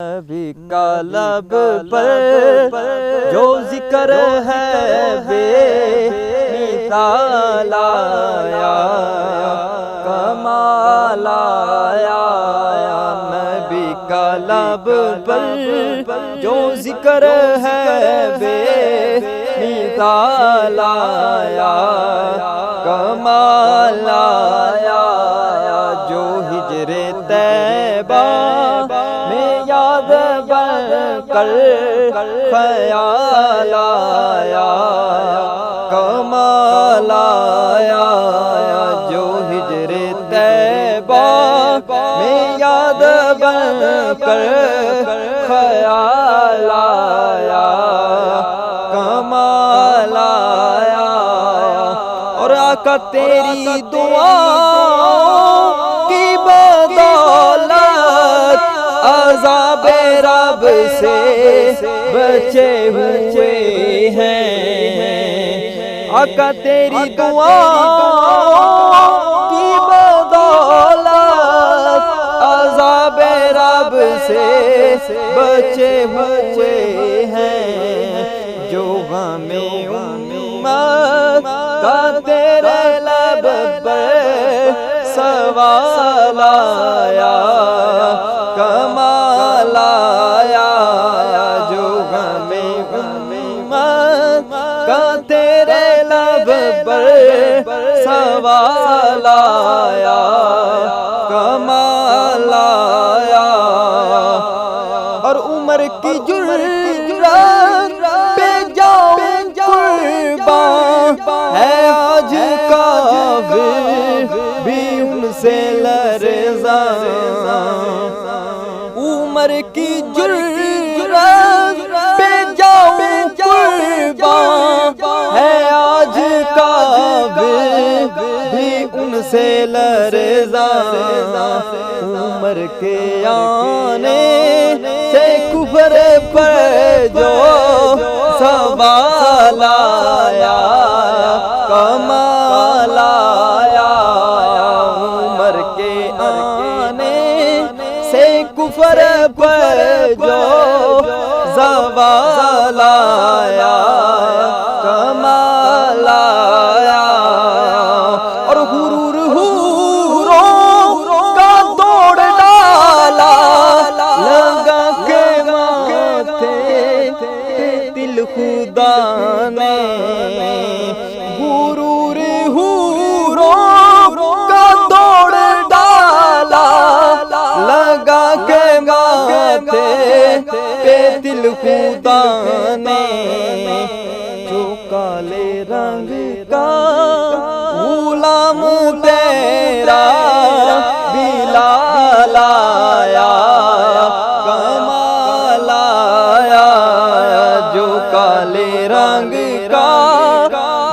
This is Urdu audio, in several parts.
نبی کا لب پر جو ذکر ہے بے مثال آیا، کمال آیا۔ نبی کا لب پر جو ذکر ہے بے مثال آیا، کمال آیا۔ جو ہجر طیبہ میں یاد بن کر خیال آیا، کمال آیا۔ جو ہجر طیبہ میں یاد بن کر خیال آیا، کمال آیا۔ اور آقا تیری دعا کی بدولت عذاب رب سے بچے ہوئے ہیں۔ آقا تیری دعا کی بدولت عذاب رب سے بچے ہوئے ہیں۔ جو ہمیں امت کا تیرے لب پر سوال آیا، کمال آیا۔ جو ہمیں امت کا تیرے لب پر سوال آیا، کمال آیا۔ اور عمر کی جرات پہ جاؤں قربان ہے آج کافر بھی ان سے لرزاں۔ عمر کی جرات پہ جاؤں قربان ہے آج کافر بھی ان سے لرزاں۔ عمر کے آنے سے کفر پر جو سوال آیا، کمال آیا۔ عمر کے آنے سے کفر پر جو زوال آیا، کمال آیا۔ اور غرور حوروں کا توڑ ڈالا، لگا کے ماتھے پہ دل خدا نے۔ غرور حوروں کا توڑ ڈالا، لگا کے ماتھے پہ دل خدا نے۔ جو کالے رنگ کا غلام تیرا بلال آیا، کمال آیا۔ جو کالے رنگ کا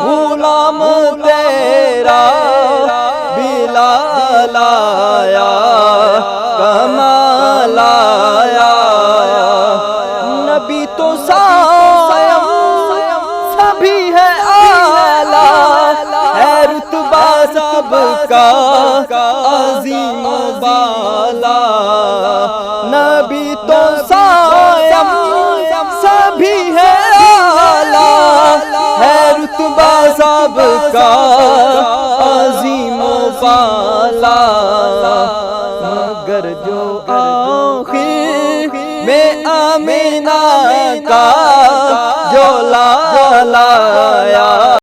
غلام تیرا بلال آیا، کمال آیا۔ نبی تو سائم سبھی ہے اعلیٰ، ہے رتبہ سب کا عظیم و بالا۔ نبی تو سائم سبھی ہے اعلیٰ، ہے رتبہ سب کا عظیم و بالا۔ مگر جو آخر میں آمینہ کا جو لال آیا،